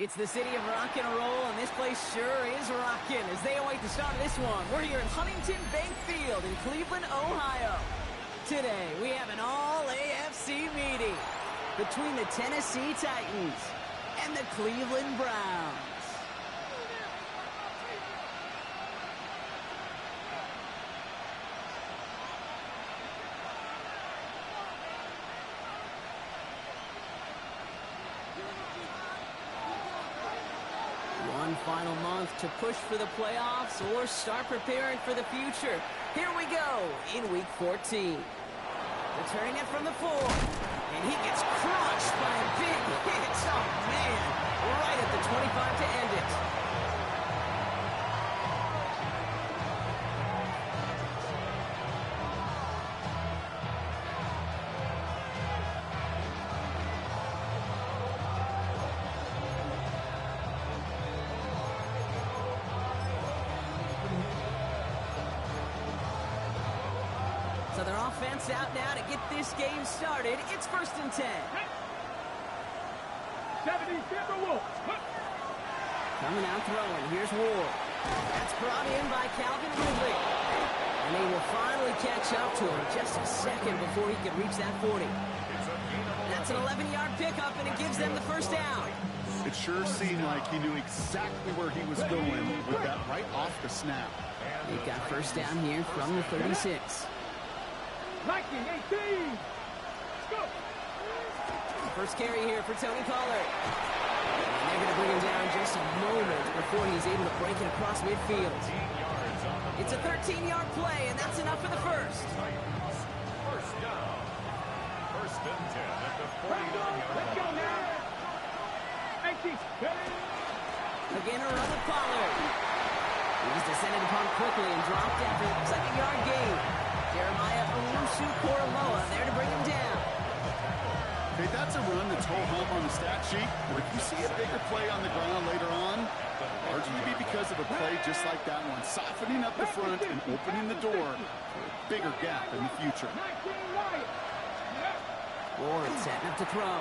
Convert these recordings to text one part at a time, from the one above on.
It's the city of rock and roll, and this place sure is rocking as they await the start of this one. We're here in Huntington Bank Field in Cleveland, Ohio. Today, we have an all-AFC meeting between the Tennessee Titans and the Cleveland Browns. One final month to push for the playoffs or start preparing for the future. Here we go in Week 14. Returning it from the 4. And he gets crushed by a big hit. Oh, man. Right at the 25 to end it. So their offense out now to get this game started. It's 1st and 10. 70 Wolf. Coming out throwing. Here's Ward. That's brought in by Calvin Ridley. And they will finally catch up to him just a second before he can reach that 40. That's an 11-yard pickup, and it gives them the first down. It sure seemed like he knew exactly where he was going with that right off the snap. They've got first down here from the 36. 19, 18. Let's go. First carry here for Tony Pollard. And they're going to bring him down just a moment before he's able to break it across midfield. It's a 13-yard play, and that's enough for the first. First down. 1st and 10 at the 49-yard Let's go line. now. 18. Again, a run with Pollard. He's descended upon quickly and dropped after the 2nd-yard gain. Jeremiah Owusu-Koramoah there to bring him down. Okay, that's a run that's ho-hum on the stat sheet, but if you see a bigger play on the ground later on, largely be because of a play just like that one, softening up the front and opening the door for a bigger gap in the future. 19 Wyatt. Ward setting up to throw.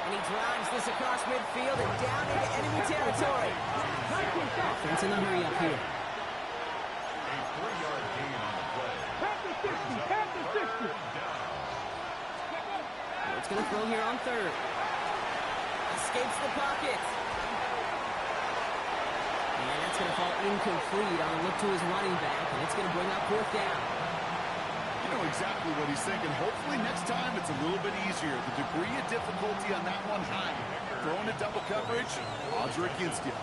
And he drives this across midfield and down into enemy territory. Offense in the hurry up here. A 3-yard gain on the play. Pass the 60. Pass the 60. Ward's going to throw here on 3rd. Escapes the pocket. And that's going to fall incomplete on a look to his running back, and it's going to bring up 4th down. You know exactly what he's thinking. Hopefully next time it's a little bit easier. The degree of difficulty on that one high. Throwing a double coverage, odds are against you.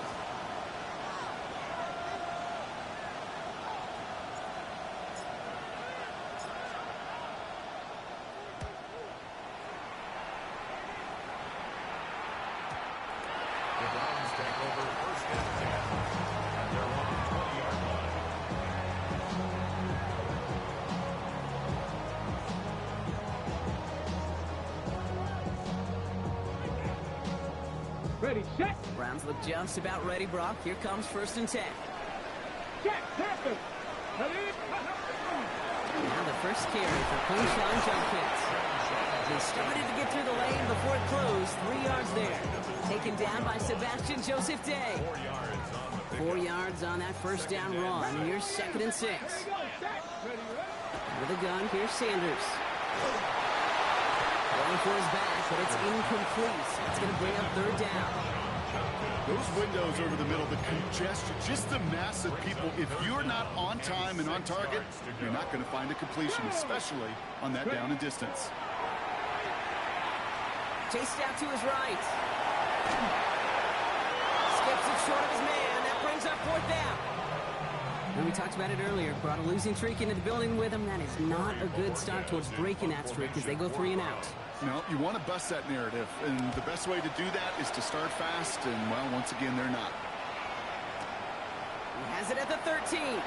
The Browns take over 1st and 10 at their own 20-yard line. Ready, set. Browns look just about ready, Brock. Here comes 1st and 10. Check. Panther. Ready. Now the first carry for Quinshon Judkins. They started to get through the lane before it closed. 3 yards there. Taken down by Sebastian Joseph Day. 4 yards on the 4 yards on that first down run. Here's 2nd and 6. With a gun, here's Sanders. Going for his back, but it's incomplete. It's going to bring up 3rd down. Those windows over the middle, the congestion, just the mass of people. If you're not on time and on target, you're not going to find a completion, especially on that down and distance. Chased out to his right. Skips it short of his man. That brings up 4th down. And we talked about it earlier. Brought a losing streak into the building with him. That is not a good start towards breaking that streak as they go 3 and out. No, you want to bust that narrative, and the best way to do that is to start fast, and, well, once again, they're not. He has it at the 13. And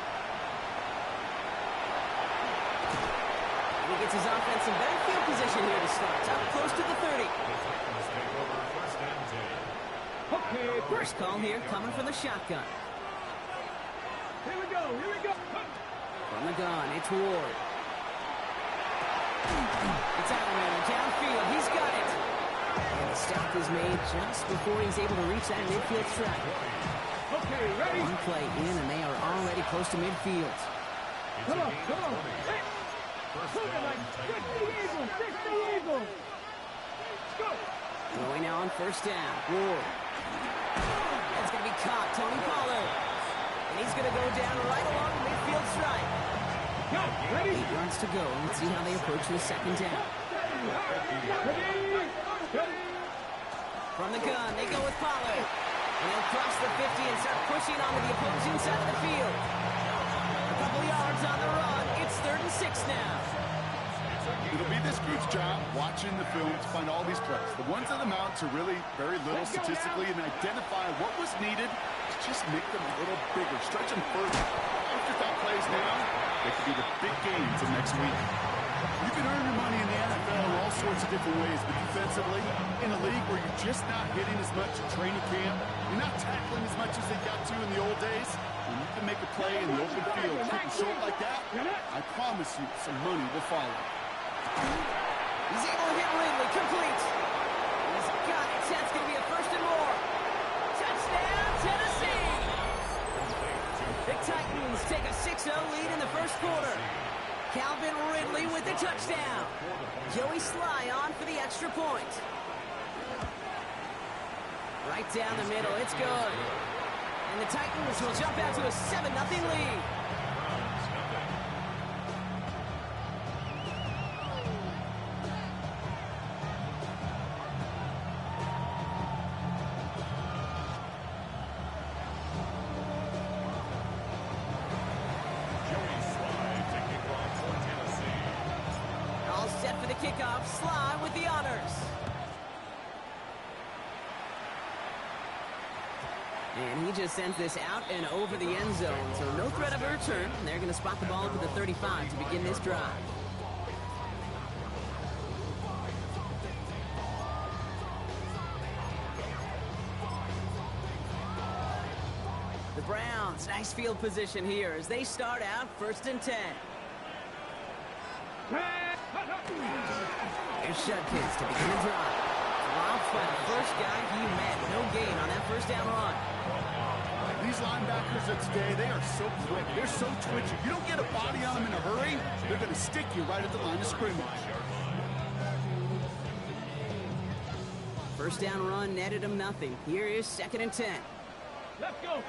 he gets his offense in better field position here to start. Up close to the 30. Titans take over 1st and 10. Okay. First call here coming from the shotgun. Here we go. From the gun, it's Ward. It's Allen downfield. He's got it. And the stop is made just before he's able to reach that midfield stripe. Okay, ready? One play in, and they are already close to midfield. Come on, come on. Hey. Move it like 60 Eagles, 60 Eagles. Go. Going now on first down. Ward. That's going to be caught. Tony Pollard. And he's going to go down right along the midfield stripe. Go, ready? 8 yards to go. Let's see how they approach this second down. Ready? Ready? From the gun, they go with Pollard. And he'll cross the 50 and start pushing onto the opposing side of the field. A couple yards on the run. It's 3rd and 6 now. It'll be this group's job watching the film to find all these plays. The ones that amount to really very little statistically and identify what was needed to just make them a little bigger, stretch them further. After-thought plays now, they could be the big games of next week. You can earn your money in the NFL in all sorts of different ways, but defensively, in a league where you're just not hitting as much at training camp, you're not tackling as much as they got to in the old days, when you can make a play in the open field, kicking short like that, I promise you some money will follow. He's able to hit Ridley, complete. He's got it. That's going to be a 1st and more. Touchdown, Tennessee. The Titans take a 6-0 lead in the 1st quarter. Calvin Ridley with the touchdown. Joey Sly on for the extra point. Right down the middle, it's good. And the Titans will jump out to a 7-0 lead. Set for the kickoff, Sly with the honors. And he just sends this out and over the end zone, so no threat of a return. And they're going to spot the ball to the 35 to begin this drive. The Browns, nice field position here as they start out 1st and 10. Here's Judkins to begin the drive. Dropped by the first guy he met. No gain on that 1st down run. These linebackers of today, they are so quick. They're so twitchy. You don't get a body on them in a hurry, they're going to stick you right at the line of scrimmage. 1st down run netted him nothing. Here is 2nd and 10. Let's go.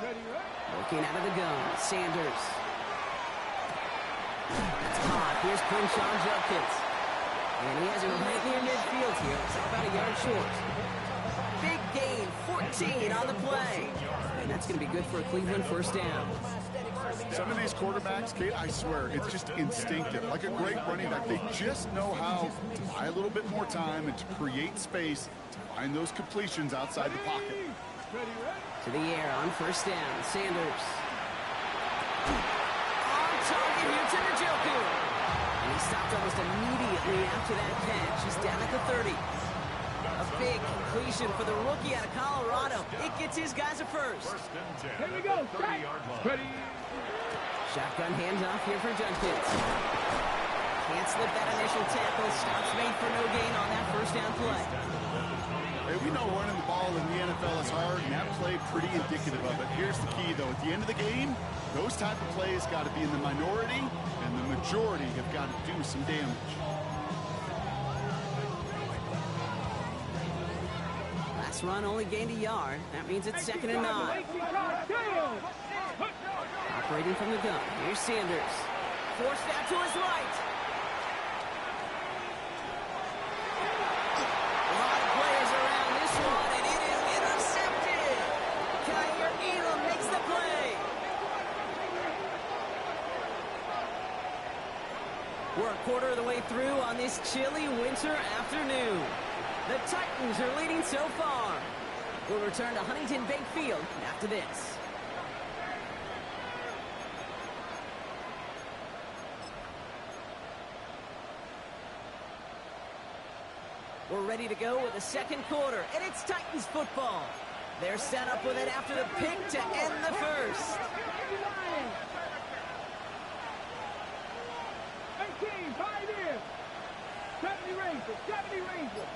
Ready, right? Looking out of the gun, Sanders. That's caught. Here's Quinshon Judkins. And he has it right near midfield here. It's about a yard short. Big gain, 14 on the play. And that's going to be good for a Cleveland 1st down. Some of these quarterbacks, Kate, I swear, it's just instinctive. Like a great running back, they just know how to buy a little bit more time and to create space to find those completions outside the pocket. To the air on 1st down, Sanders. On target here to Njoku. And he stopped almost immediately after that catch. He's down at the 30. A big completion for the rookie out of Colorado. It gets his guys a 1st. Here we go. Ready. Shotgun handoff here for Judkins. Can't slip that initial tackle. Stops made for no gain on that 1st down play. Hey, we know running the ball in the NFL is hard, and that play pretty indicative of it. Here's the key, though. At the end of the game, those type of plays got to be in the minority, and the majority have got to do some damage. Last run only gained a yard. That means it's 2nd and 9. Operating from the gun. Here's Sanders. Forced out to his right. A lot of players around this one, and it is intercepted. Kaiir Elam makes the play. We're a quarter of the way through on this chilly winter afternoon. The Titans are leading so far. We'll return to Huntington Bank Field after this. We're ready to go with the 2nd quarter, and it's Titans football. They're set up with it after the pick to end the 1st. 18, 5 in. 70 Rangers, 70 Rangers.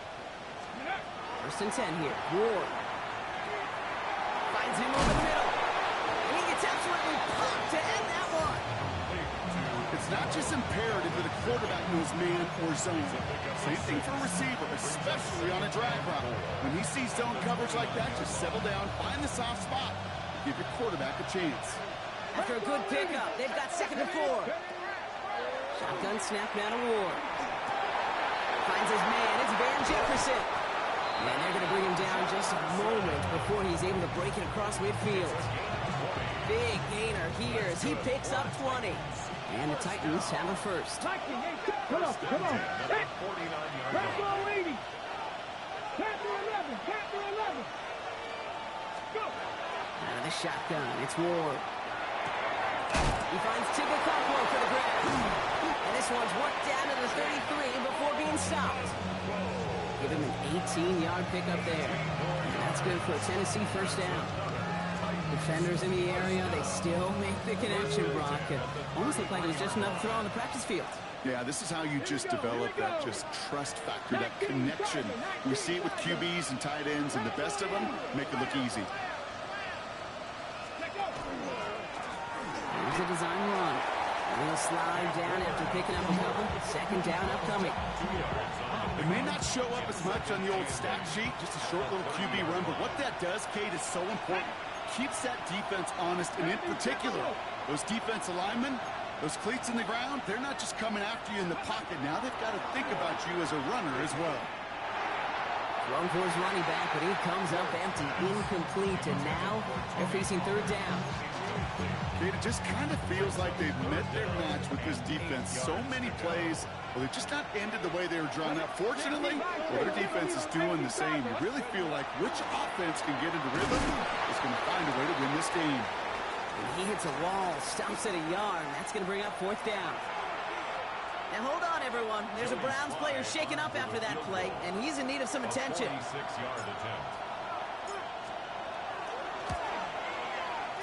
First and 10 here. Ward. Finds him over the middle. And he gets absolutely pumped to end that one. It's not just imperative that a quarterback knows man or zone. Same thing for a receiver, especially on a drag route. When he sees zone coverage like that, just settle down, find the soft spot, give your quarterback a chance. After a good pickup, they've got 2nd and 4. Shotgun snap now to Ward. Finds his man. It's Van Jefferson. And they're going to bring him down just a moment before he's able to break it across midfield. Big gainer here as he picks up 20. And the Titans have a first. Come on. Hit. Red ball 80. Panther 11. Panther 11. Go. Out of the shotgun, it's Ward. He finds Tigger Cockwell for the grab. And this one's worked down to the 33 before being stopped. Give him an 18-yard pickup there. And that's good for a Tennessee first down. Defenders in the area, they still make the connection, Brock. It almost looked like it was just another throw on the practice field. Yeah, this is how you just develop that just trust factor, that connection. We see it with QBs and tight ends, and the best of them make it look easy. Here's a design run. A little slide down after picking up a couple. 2nd down upcoming. It may not show up as much on the old stat sheet, just a short little QB run, but what that does, Kate, is so important. Keeps that defense honest, and in particular, those defense linemen, those cleats in the ground, they're not just coming after you in the pocket. Now they've got to think about you as a runner as well. Thrown for his running back, but he comes up empty, incomplete, and now they're facing 3rd down. It just kind of feels like they've met their match with this defense. So many plays, well, they've just not ended the way they were drawn up. Fortunately, well, their defense is doing the same. You really feel like which offense can get into rhythm is going to find a way to win this game. And he hits a wall, stops at a yard, and that's going to bring up 4th down. Now hold on, everyone. There's a Browns player shaken up after that play, and he's in need of some attention. 26-yard attempt.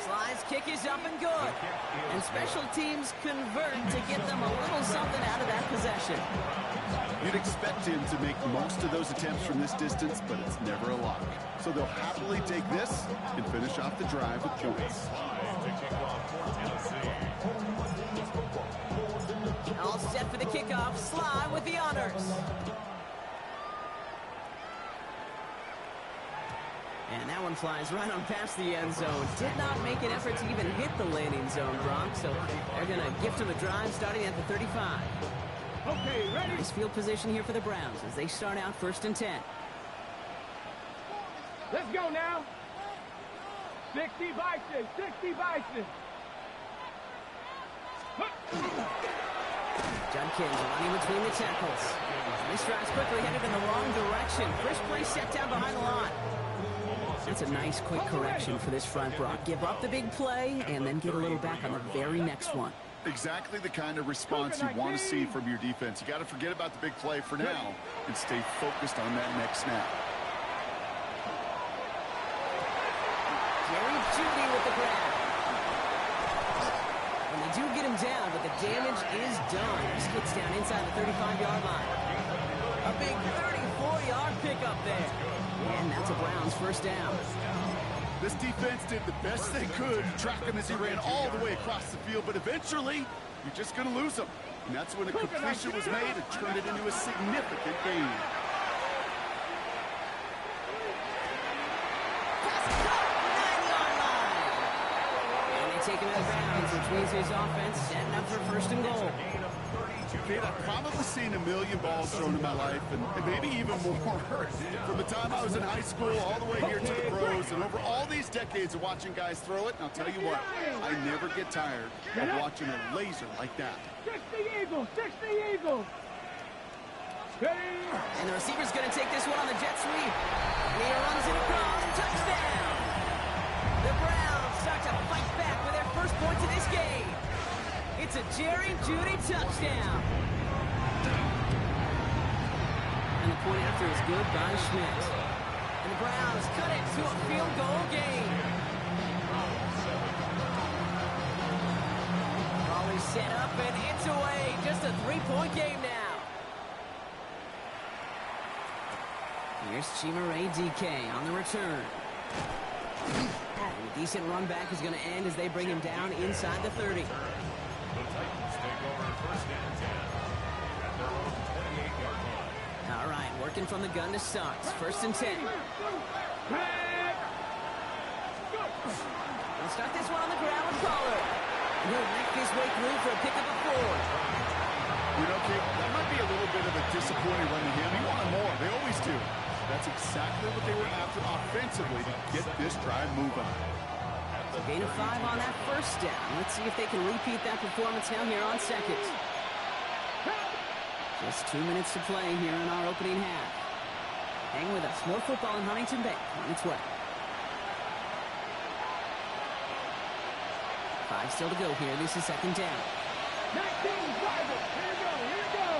Sly's kick is up and good. And special teams convert to get them a little something out of that possession. You'd expect him to make most of those attempts from this distance, but it's never a lock. So they'll happily take this and finish off the drive with points. All set for the kickoff. Sly with the honors. And that one flies right on past the end zone. Did not make an effort to even hit the landing zone, Brock. So they're going to gift him a drive starting at the 35. Okay, ready? Nice field position here for the Browns as they start out 1st and 10. Let's go now. 60 Bison. 60 Bison. Judkins running between the tackles. This drive's quickly headed in the wrong direction. First play set down behind the line. That's a nice quick correction for this front, Brock. Give up the big play and then get a little back on the very next one. Exactly the kind of response you want to see from your defense. You got to forget about the big play for now and stay focused on that next snap. Jerry Jeudy with the grab. And they do get him down, but the damage is done. This gets down inside the 35-yard line. A big 34-yard pickup there. And that's a Browns first down. This defense did the best they could to track him as he ran all the way across the field, but eventually, you're just going to lose him. And that's when a completion was made and turned it into a significant gain. Pass caught, 9-yard line. And they take him out of bounds, which means his offense setting up for 1st and goal. Kate, I've probably seen a million balls thrown in my life, and maybe even more. From the time I was in high school all the way here to the pros, and over all these decades of watching guys throw it, and I'll tell you what, I never get tired of watching a laser like that. 60 Eagles. 60 Eagles. And the receiver's going to take this one on the jet sweep. And he runs it across. Touchdown! The Browns start to fight back with their first points of this game. It's a Jerry Jeudy touchdown. And the point after is good by Schmidt. And the Browns cut it to a field goal game. Ball is set up and it's away. Just a 3-point game now. Here's Chimere DK on the return. And a decent run back is going to end as they bring him down inside the 30. The Titans take over first and 10 at their own 28-yard line. All right, working from the gun to start. First and 10. We'll start this one on the ground with Pollard. He'll make his way through for a pickup of 4. You know, Kate, that might be a little bit of a disappointing run to him. He wanted more. They always do. That's exactly what they were after offensively to get this drive moving. So gain of 5 on that first down. Let's see if they can repeat that performance now here on second. Just 2 minutes to play here in our opening half. Hang with us. More football in Huntington Bank on its way. 5 still to go here. This is second down. 19, drive it. Here you go. Here you go.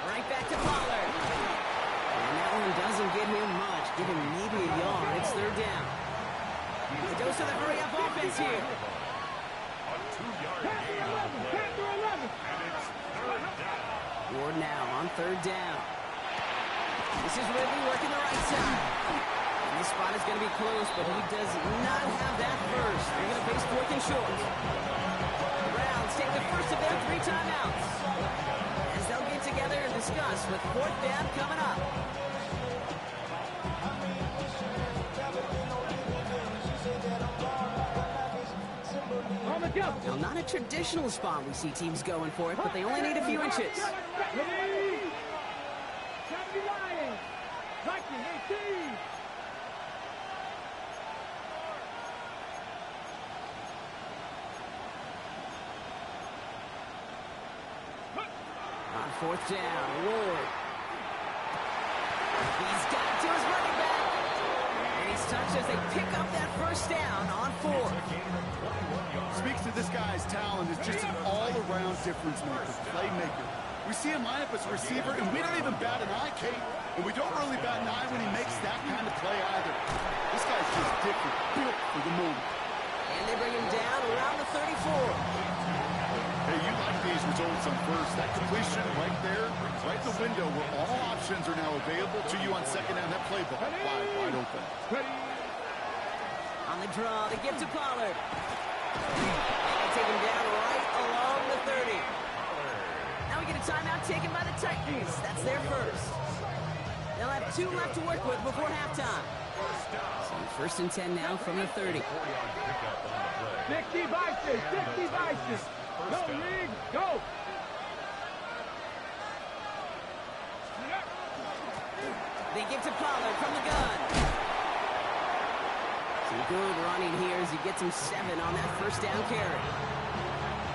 Right back to Pollard. And that one doesn't get him much. Give him maybe a yard. It's third down. The dose of the hurry-up offense here. A 2-yard Panther gain on the 11. play. Panther 11. And it's third down. Ward now on third down. This is Ridley working the right side. And this spot is going to be close, but he does not have that first. They're going to face fourth and short. The Browns take the first of their 3 timeouts as they'll get together and discuss with fourth down coming up. On the go. Now, not a traditional spot we see teams going for it, but they only need a few inches. Ready? 70 Lions. Viking 18. On fourth down, Ward. He's got it to his running back. And he's touched as they pick up that first down on 4. Speaks to this guy's talent as just an all-around difference maker, playmaker. We see him line up as a receiver, and we don't even bat an eye, Kate. And we don't really bat an eye when he makes that kind of play either. This guy's just different, built for the moment. And they bring him down around the 34. Hey, you like these results on first. That completion right there, right in the window where all options are now available to you on second down. That play ball wide open. Ready? On the draw, they give to Pollard. And they take him down right along the 30. Now we get a timeout taken by the Titans. That's their first. They'll have 2 left to work with before halftime. So first and 10 now from the 30. 60 Vices. 60 Vices. Go, League. Go. They give to Pollard from the gun. Some good running here as he gets him 7 on that first down carry.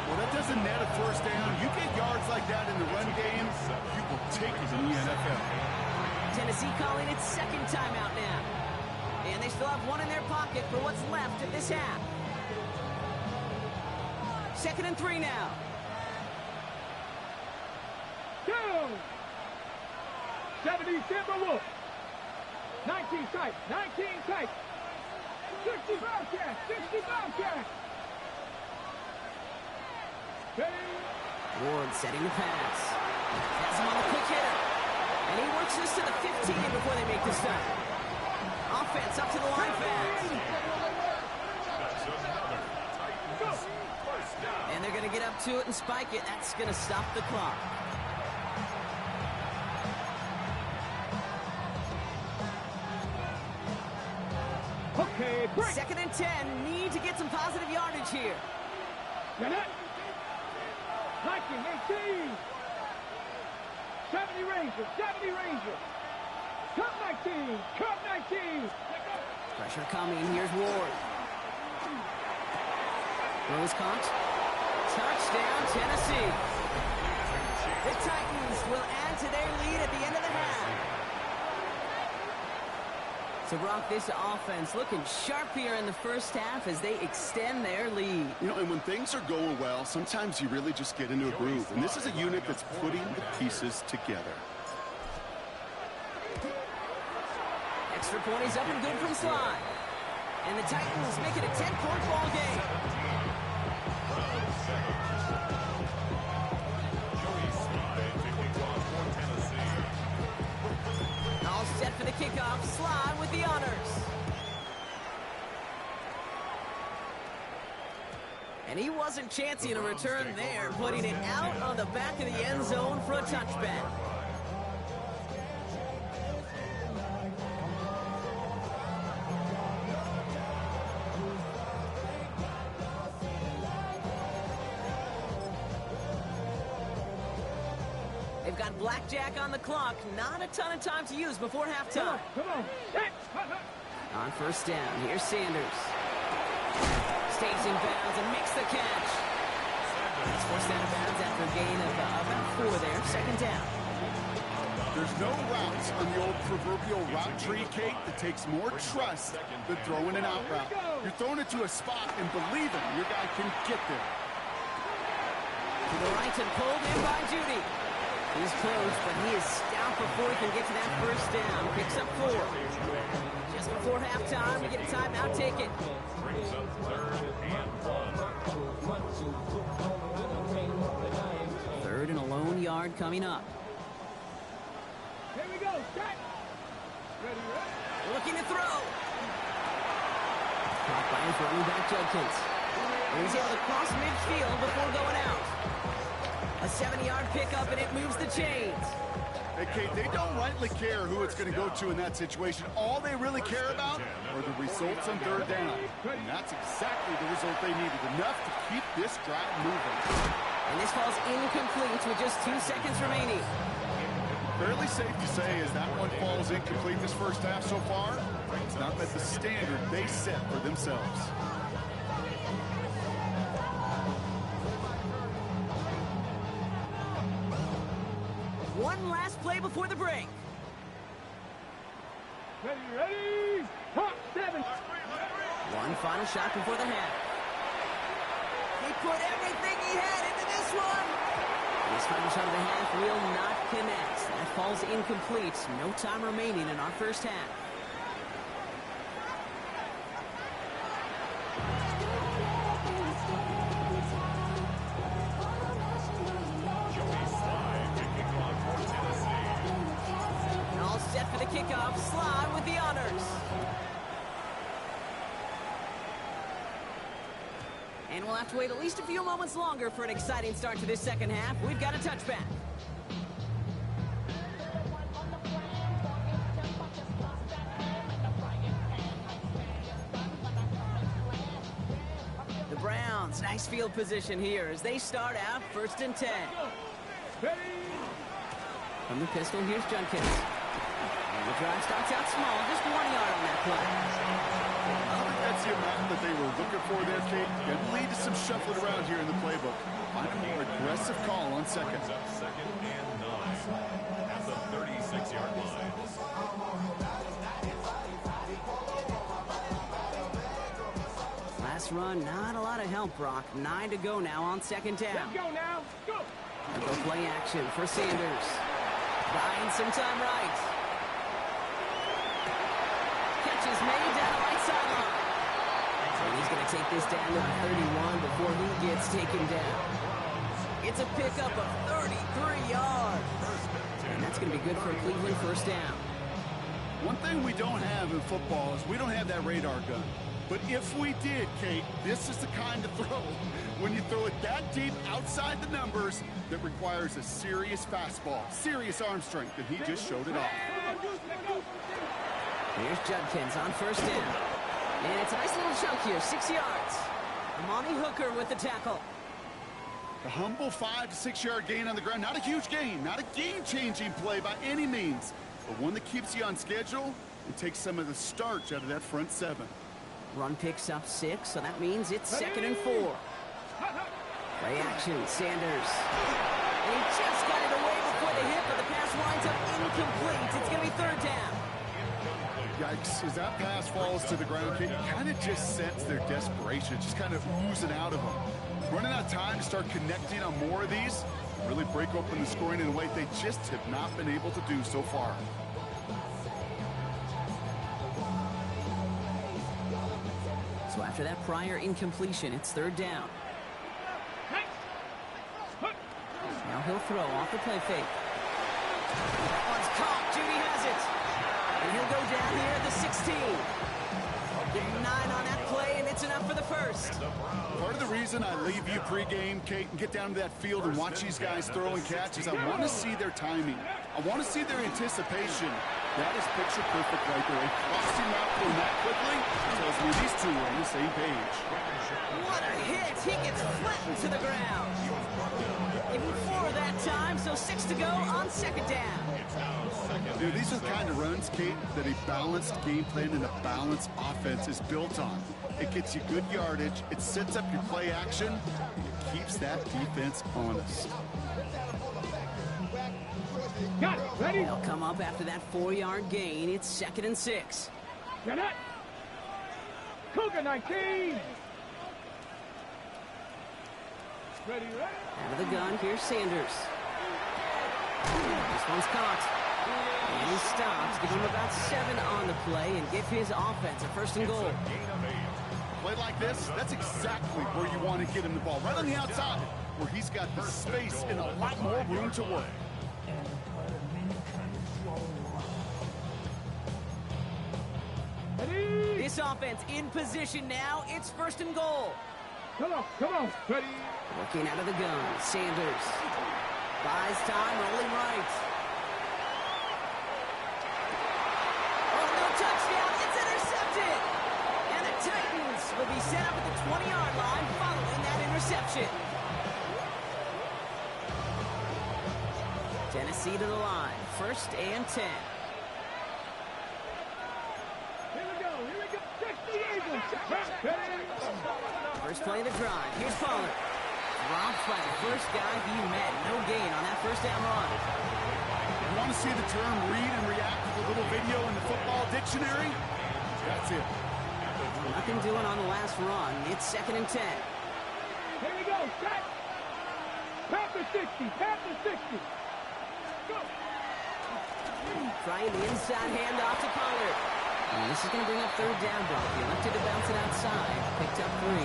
Well, that doesn't net a first down. You get yards like that in the run game, you will take it in the NFL. Tennessee calling its second timeout now. And they still have 1 in their pocket for what's left of this half. Second and 3 now. Go. 70 Timberwolves. 19 tight. 19 tight. 60 Bobcats. 60 Bobcats. Ready? Ward setting the pass. Has him on the quick hitter. And he works this to the 15 before they make the stop. Offense up to the line fast. And they're going to get up to it and spike it. That's going to stop the clock. Okay, break. Second and 10. Need to get some positive yardage here. Get it. Viking 18. 70 Rangers. 70 Rangers. Cut 19. Cut 19. Pressure coming. Here's Ward. Rose caught. Touchdown, Tennessee. The Titans will add to their lead at the end of the half. So, Brock, this offense looking sharp here in the first half as they extend their lead. You know, and when things are going well, sometimes you really just get into a groove. And this is a unit that's putting the pieces together. Extra point is up and good from Slide. And the Titans make it a 10-point ball game. Joey Slide taking off for Tennessee. And he wasn't chancing a return there, putting it out on the back of the end zone for a touchback. They've got blackjack on the clock. Not a ton of time to use before halftime. Come on. On first down, here's Sanders. Stays in bounds and makes the catch. He's forced out of bounds after a gain of about 4 there. Second down. There's no routes on the old proverbial route tree, Kate, that takes more trust than throwing an out route. You're throwing it to a spot and believing your guy can get there. To the right and pulled in by Judy. He's close, but he is stout before he can get to that first down. Picks up 4. Just before halftime, we get a timeout. Take it. Brings up 3rd and 1. 3rd and a lone yard coming up. Here we go. Set. Ready. Looking to throw. Caught by his running back, Judkins. And he's able to cross midfield before going out. A 70-yard pickup, and it moves the chains. Hey, Kate, they don't rightly care who it's going to go to in that situation. All they really care about are the results on 3rd down. And that's exactly the result they needed. Enough to keep this drive moving. And this falls incomplete with just 2 seconds remaining. Fairly safe to say as that one falls incomplete this first half so far, it's not met the standard they set for themselves. One last play before the break. Ready. Top 7. One final shot before the half. He put everything he had into this one. This final shot of the half will not connect. That falls incomplete. No time remaining in our first half. All set for the kickoff. Slide with the honors. And we'll have to wait at least a few moments longer for an exciting start to this second half. We've got a touchback. The Browns, nice field position here as they start out 1st and 10. Ready. From the pistol, here's Judkins. And the drive starts out small, just 1 yard on that play. I don't think that's the amount that they were looking for there, Kate. Going to lead to some shuffling around here in the playbook. Find a more aggressive call on second. Brings up 2nd and 9 at the 36-yard line. Last run, not a lot of help, Brock. 9 to go now on 2nd down. Let's go now. Go. And go play action for Sanders. Buying some time right. Catch is made down the right sideline. And he's going to take this down to the 31 before he gets taken down. It's a pickup of 33 yards. And that's going to be good for a Cleveland first down. One thing we don't have in football is we don't have that radar gun. But if we did, Kate, this is the kind of throw, when you throw it that deep outside the numbers, that requires a serious fastball, serious arm strength, and he just showed it off. Here's Judkins on 1st down. And it's a nice little chunk here, 6 yards. Amani Hooker with the tackle. A humble 5 to 6 yard gain on the ground. Not a huge gain, not a game-changing play by any means, but one that keeps you on schedule and takes some of the starch out of that front 7. Run picks up 6, so that means it's 2nd and 4. Play action, Sanders. And he just got it away before the hit, but the pass winds up incomplete. It's going to be 3rd down. Yikes, as that pass falls to the ground, Kate, you kind of just sense their desperation, just kind of oozing out of them. Running out of time to start connecting on more of these, really break open the scoring in a way they just have not been able to do so far. So after that prior incompletion, it's 3rd down. Now he'll throw off the play fake. That one's caught. Judy has it. And he'll go down here at the 16. Give him 9 on that play, and it's enough for the first. Part of the reason I leave you pregame, Kate, and get down to that field and watch these guys throw and catch is I want to see their timing. I want to see their anticipation. That is picture perfect right there. A crossing route going that quickly tells me these two are on the same page. What a hit! He gets flattened to the ground. Give him 4 that time, so 6 to go on second down. Dude, these are the kind of runs, Kate, that a balanced game plan and a balanced offense is built on. It gets you good yardage, it sets up your play action, it keeps that defense honest. Got it. Ready? They'll come up after that 4-yard gain. It's 2nd and 6. Get it. Cougar 19. Ready, ready. Out of the gun, here's Sanders. This one's caught. And he stops. Give him about 7 on the play and give his offense a 1st and goal. Play like this, that's exactly where you want to get him the ball. Right on the outside, where he's got the space and a lot more room to work. Ready. This offense in position now. It's 1st and goal. Come on, come on. Ready. Working out of the gun, Sanders. Buys time, rolling right. Oh, no touchdown. It's intercepted. And the Titans will be set up at the 20-yard line following that interception. Tennessee to the line. 1st and 10. Here we go. Here we go. Check the Eagles. Ready. First play of the drive. Here's Pollard. Dropped by the first guy he met. No gain on that 1st down run. You want to see the term read and react with a little video in the football dictionary? That's it. Nothing doing on the last run. It's 2nd and 10. Here we go. Set. Panther 60. Panther 60. Go. Trying the inside handoff to Pollard. And this is going to bring up 3rd down, though. He elected to bounce it outside. Picked up 3.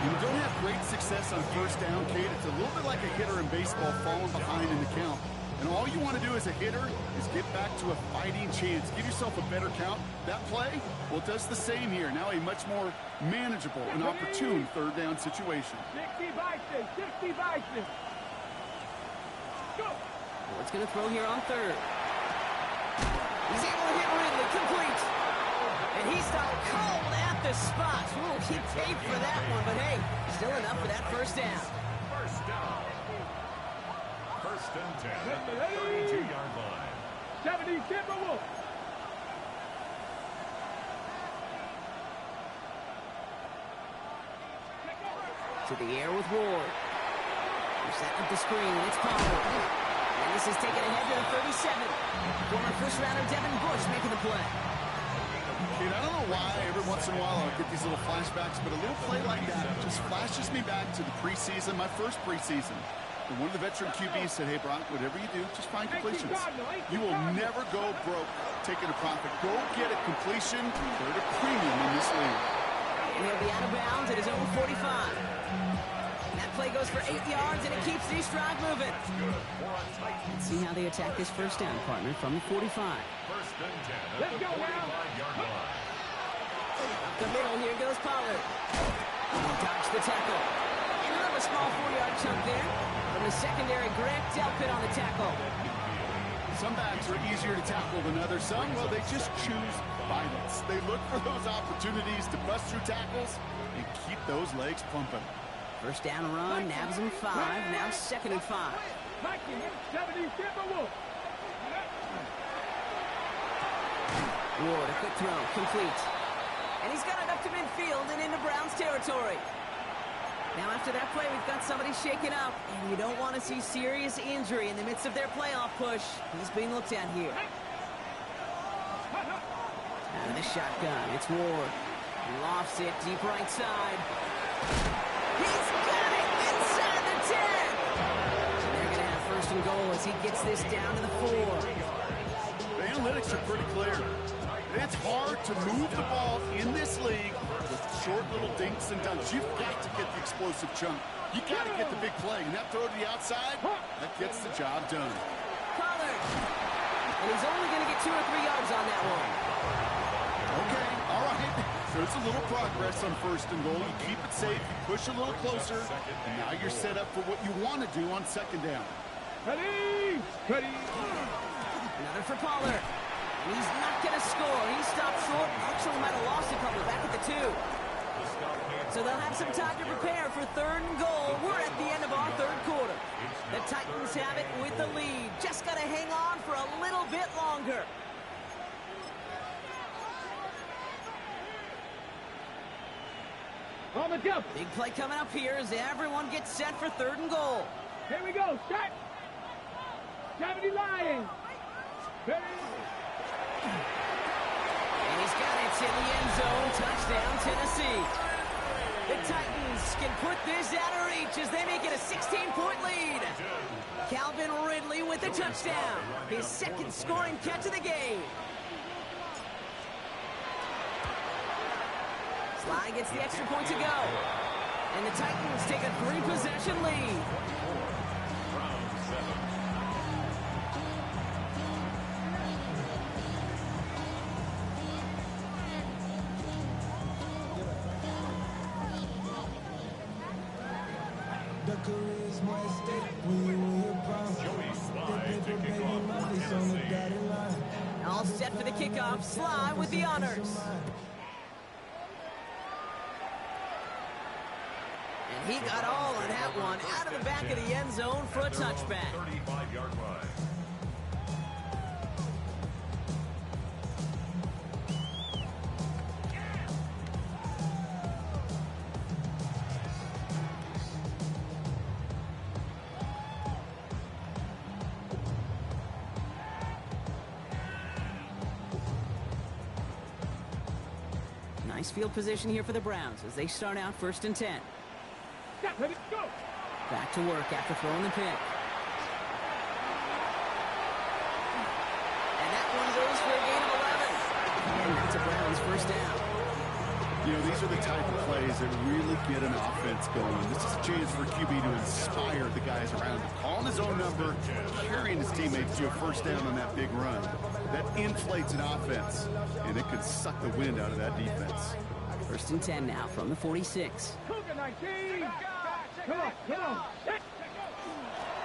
When you don't have great success on 1st down, Kate, it's a little bit like a hitter in baseball falling behind in the count. And all you want to do as a hitter is get back to a fighting chance. Give yourself a better count. That play, well, it does the same here. Now a much more manageable and opportune 3rd down situation. 60 Bison. 60 Bison. Go. What's going to throw here on 3rd? He's able to hit Ridley, complete. And he stopped cold at the spot. Ooh, he paid for that one, but hey, still enough for that 1st down. 1st down. 1st and 10 at the 32-yard line. 70 Timberwolves. To the air with Ward. They're setting up the screen. It's Pollard. And this is taken ahead to the 37. Former 1st-rounder Devin Bush making the play. Kate, I don't know why every once in a while I'll get these little flashbacks, but a little play like that just flashes me back to the preseason, my first preseason. And one of the veteran QBs said, hey, Brock, whatever you do, just find completions. You will never go broke taking a profit. Go get a completion. They're at a premium in this league. And he'll be out of bounds at his own 45. And that play goes for 8 yards, and it keeps the drive moving. Let's see how they attack this 1st down, partner, from the 45. 1st and 10 at the 45-yard line. Up the middle, here goes Pollard. He dodged the tackle. And another small 4-yard chunk there. From the secondary, Grant Delpit on the tackle. Some backs are easier to tackle than others. Some, well, they just choose violence. They look for those opportunities to bust through tackles and keep those legs pumping. 1st down run, nabs him 5. Now 2nd and 5. 70 Timberwolves. Ward, a quick throw, complete. And he's got it up to midfield and into Browns territory. Now after that play, we've got somebody shaken up, and you don't want to see serious injury in the midst of their playoff push. He's being looked at here. Out of the shotgun, it's Ward. He lofts it deep right side. He's got it inside the 10. So they're going to have 1st and goal as he gets this down to the 4. The analytics are pretty clear. It's hard to move the ball in this league with short little dinks and dunks. You've got to get the explosive chunk. You got to get the big play. And that throw to the outside, that gets the job done. Pollard. And he's only going to get 2 or 3 yards on that one. Okay, all right. There's a little progress on 1st and goal. You keep it safe, you push a little closer, and now you're set up for what you want to do on 2nd down. Ready! Ready! Another for Pollard. And he's not going to score. He stopped short. Actually might have lost a couple back at the 2. So they'll have some time to prepare for 3rd and goal. We're at the end of our 3rd quarter. The Titans have it with the lead. Just got to hang on for a little bit longer. On the jump. Big play coming up here as everyone gets set for 3rd and goal. Here we go. Set. 70 Lions. Ready. And he's got it in the end zone. Touchdown, Tennessee. The Titans can put this out of reach as they make it a 16-point lead. Calvin Ridley with a touchdown. His 2nd scoring catch of the game. Sly gets the extra point to go. And the Titans take a 3-possession lead. Joey Sly to kick off for Tennessee. All set for the kickoff. Sly with the honors. And he got all of that one out of the back of the end zone for a touchback. 35-yard line. Nice field position here for the Browns as they start out 1st and 10. Ready, go. Back to work after throwing the pick. And that one goes for a gain of 11. And that's a Browns 1st down. You know, these are the type of plays that really get an offense going. This is a chance for QB to inspire the guys around him. Calling his own number, carrying his teammates to a 1st down on that big run. That inflates an offense, and it can suck the wind out of that defense. 1st and 10 now from the 46. Cougar 19. Come on, come on.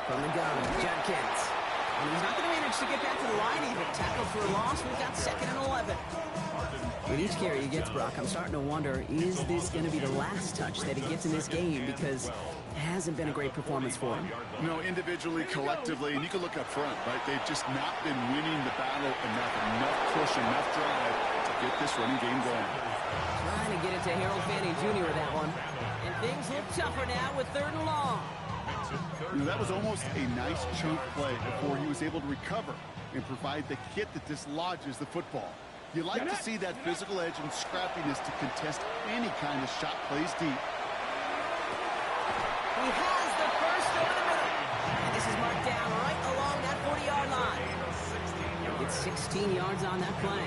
From the gun, Judkins. And he's not going to manage to get back to the line even. Tackle for a loss. We've got 2nd and 11. With each carry he gets, Brock, I'm starting to wonder, is this going to be the last touch that he gets in this game? Because it hasn't been a great performance for him. You know, individually, collectively, and you can look up front, right? They've just not been winning the battle enough push, enough drive to get this running game going. Trying to get it to Harold Fanning Jr. with that one. And things look tougher now with 3rd and long. You know, that was almost a nice chunk play before he was able to recover and provide the hit that dislodges the football. You like to see that physical edge and scrappiness to contest any kind of shot plays deep. He has the first over the middle. And this is marked down right along that 40-yard line. He'll get 16 yards on that play.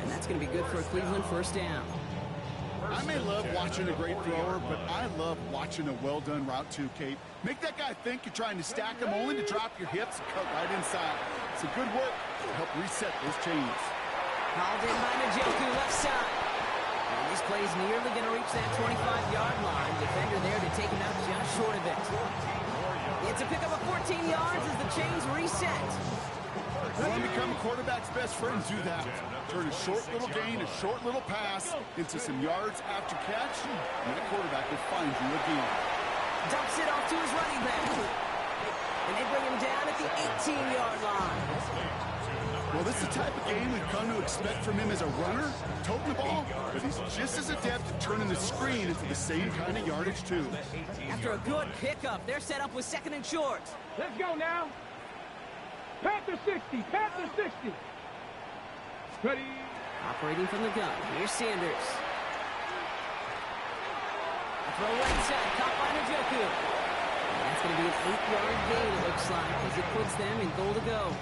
And that's going to be good for a Cleveland 1st down. I may love watching a great thrower, but I love watching a well-done route too, Kate. Make that guy think you're trying to stack him only to drop your hips and cut right inside. It's a good work to help reset those chains. Called in by Njoku, left side. And this play's nearly going to reach that 25-yard line. Defender there to take him out just short of it. It's a pickup of 14 yards as the chains reset. You want to become a quarterback's best friend, do that. Turn a short little gain, a short little pass into some yards after catch, and that quarterback will find you again. Dumps it off to his running back. And they bring him down at the 18-yard line. Well, this is the type of game we've come to expect from him as a runner, toting the ball, but he's just as adept at turning the screen into the same kind of yardage, too. After a good pickup, they're set up with 2nd and short. Let's go now. Panther 60, Panther 60. Ready. Operating from the gun, here's Sanders. A throw right side, caught by Njoku. And that's going to be an 8-yard gain, it looks like, as it puts them in goal to go.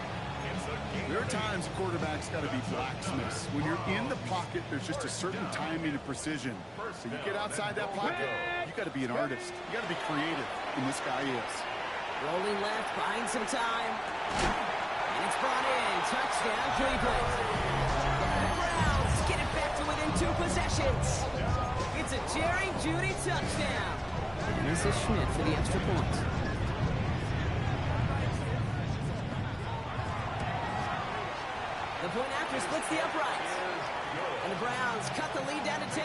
There are times quarterbacks got to be blacksmiths. When you're in the pocket, there's just a certain timing and precision. So you get outside that pocket, you got to be an artist. You got to be creative, and this guy is. Rolling left, buying some time. And it's It's brought in. Touchdown, Cleveland. The Browns get it back to within 2 possessions. It's a Jerry Jeudy touchdown. And this is Schmidt for the extra point. The point after splits the uprights. And the Browns cut the lead down to 10.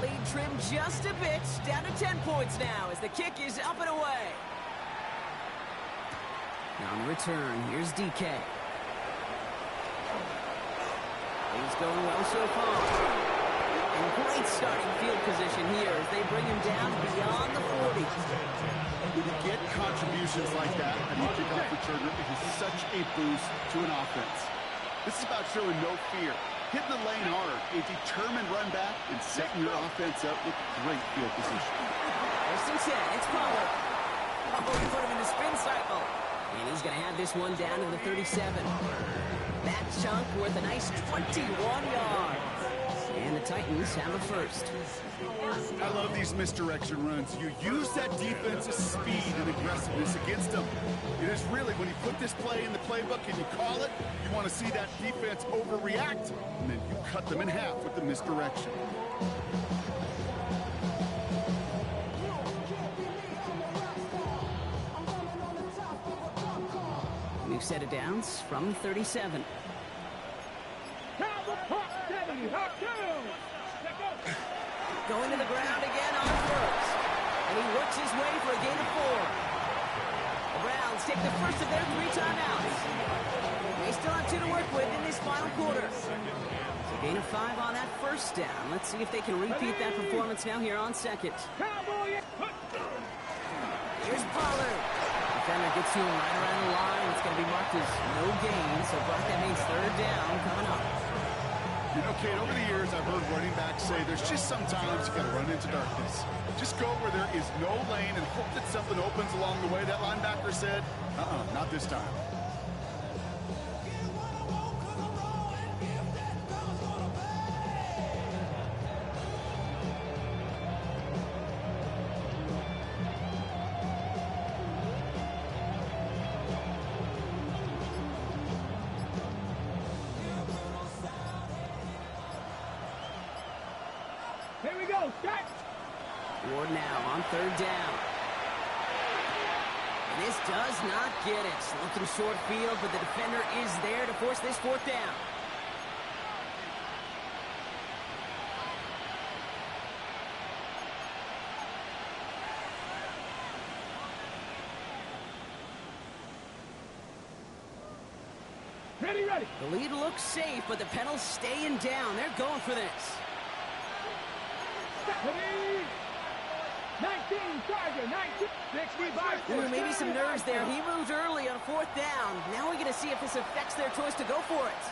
Lead trimmed just a bit, down to 10 points now as the kick is up and away. On return, here's DK. He's going well so far. And great starting field position here as they bring him down beyond the 40. When you get contributions like that and you kick off returner, it is such a boost to an offense. This is about showing no fear. Hitting the lane hard, a determined run back, and setting your offense up with great field position. First and 10, it's Pollard. Oh, he put him in the spin cycle. And he's going to have this one down to the 37. That chunk worth a nice 21 yards. And the Titans have a first. I love these misdirection runs. You use that defensive speed and aggressiveness against them. It is really, when you put this play in the playbook and you call it, you want to see that defense overreact, and then you cut them in half with the misdirection. New set of downs from 37. Going to the ground again on first. And he works his way for a gain of 4. The Browns take the first of their 3 timeouts. They still have 2 to work with in this final quarter. So gain of 5 on that first down. Let's see if they can repeat that performance now here on second. Here's Pollard. Defender gets to him right around the line. It's going to be marked as no gain. So Brock, that means 3rd down coming up. You know, Kate, over the years, I've heard running backs say there's just sometimes you got to run into darkness. Just go where there is no lane and hope that something opens along the way. That linebacker said, not this time. Here we go, start. Ward now on 3rd down. And this does not get it. Looking short field, but the defender is there to force this 4th down. Ready. The lead looks safe, but the Penals staying down. They're going for this. 19, Charger, 19, 65. Ooh, maybe some nerves there. He moved early on 4th down. Now we're going to see if this affects their choice to go for it.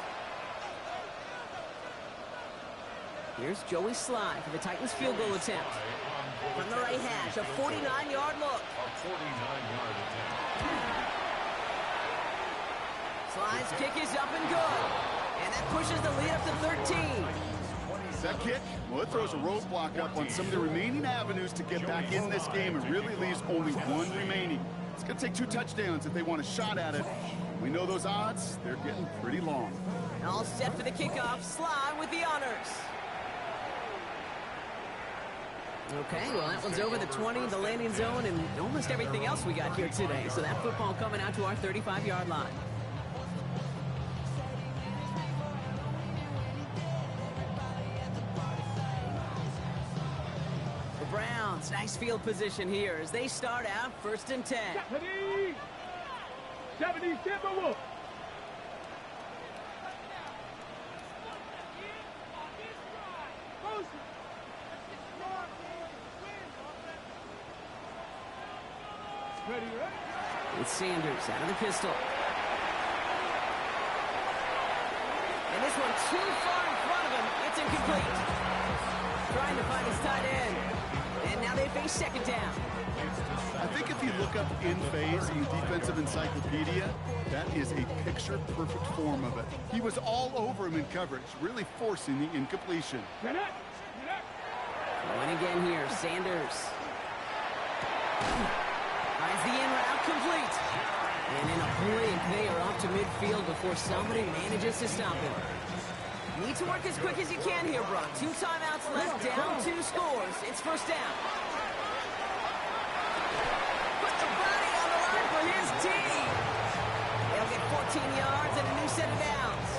Here's Joey Sly for the Titans field goal attempt. From the right hash, a 49-yard look. A 49-yard attempt. Sly's kick is up and good. And that pushes the lead up to 13. That kick, well, it throws a roadblock up on some of the remaining avenues to get back in this game and really leaves only 1 remaining. It's going to take 2 touchdowns if they want a shot at it. We know those odds, they're getting pretty long. All set for the kickoff. Sly with the honors. Okay, well, that one's over the 20, the landing zone, and almost everything else we got here today. So that football coming out to our 35-yard line. Browns, nice field position here as they start out 1st and 10. 70 Timberwolves. Ready. It's Sanders out of the pistol. And this one too far in front of incomplete. Trying to find his tight end. And now they face second down. I think if you look up in phase in the defensive encyclopedia, that is a picture-perfect form of it. He was all over him in coverage, really forcing the incompletion. Get up. Get up. Going again here, Sanders. Finds the in route complete. And in a blink, they are off to midfield before somebody manages to stop him. Need to work as quick as you can here, Brock. 2 timeouts left, down 2 scores. It's first down. Put the body on the line for his team. They'll get 14 yards and a new set of downs.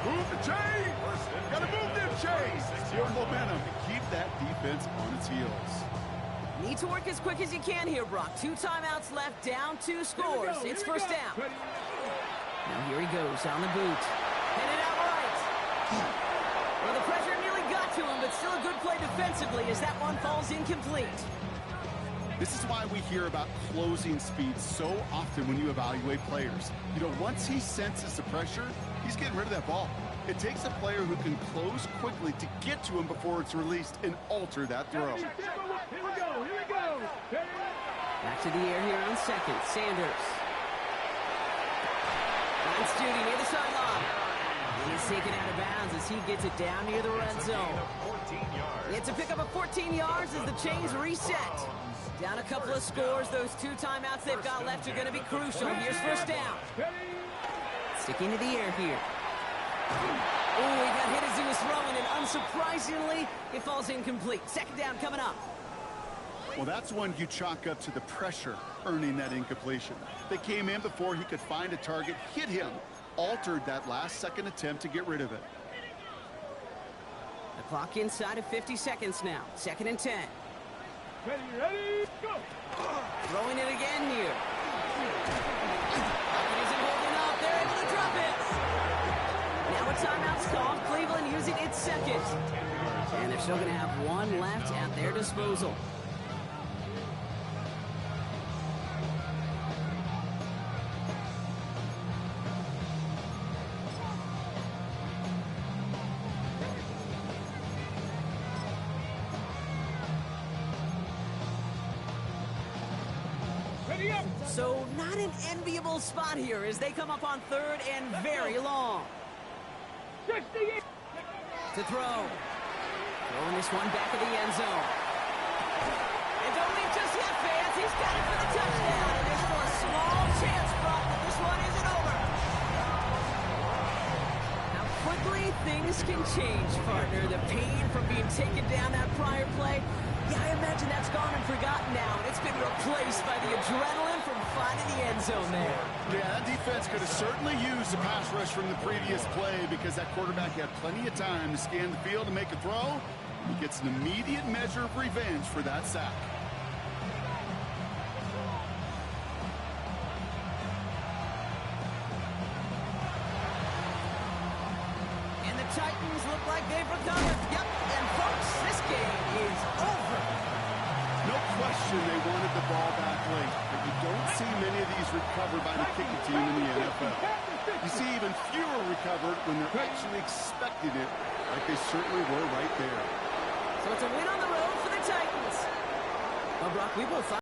Move the chains! Gotta move them chains! More momentum to keep that defense on its heels. Need to work as quick as you can here, Brock. 2 timeouts left, down 2 scores. It's first down. Now here he goes on the boot. Headed out right. Well, the pressure nearly got to him, but still a good play defensively as that one falls incomplete. This is why we hear about closing speed so often when you evaluate players. You know, once he senses the pressure, he's getting rid of that ball. It takes a player who can close quickly to get to him before it's released and alter that throw. Here we go. Here we go. Back to the air here on second. Sanders. Finds Judy near the sideline. He's taken out of bounds as he gets it down near the red zone. It's a pickup of 14 yards as the chains reset. Down a couple of scores. Those 2 timeouts they've got left are going to be crucial. Here's first down. Sticking to the air here. Oh, he got hit as he was throwing, and unsurprisingly, it falls incomplete. Second down coming up. Well, that's one you chalk up to the pressure earning that incompletion. They came in before he could find a target, hit him, altered that last-second attempt to get rid of it. The clock inside of 50 seconds now. Second and 10. Ready, go! Throwing it again here. Pocket isn't holding up. They're able to drop it. Now a timeout's called. Cleveland using its second. And they're still going to have 1 left at their disposal. Ready up! So not an enviable spot here as they come up on third and very long. 68! To throw. Throwing this one back of the end zone. And don't leave just yet, fans. He's got it for the touchdown. And there's still a small chance, Brock, that this one isn't over. How quickly things can change, partner. The pain from being taken down that prior play, yeah, I imagine that's gone and forgotten now. And it's been replaced by the adrenaline from finding the end zone there. Yeah, that defense could have certainly used a pass rush from the previous play because that quarterback had plenty of time to scan the field and make a throw. He gets an immediate measure of revenge for that sack. And the Titans look like they've recovered. Yep, and folks, this game is over. No question they wanted the ball back late, but you don't see many of these recovered by the kicking team in the NFL. You see even fewer recovered when they're actually expecting it, like they certainly were right there. So it's a win on the road for the Titans. Well, Brock, we both thought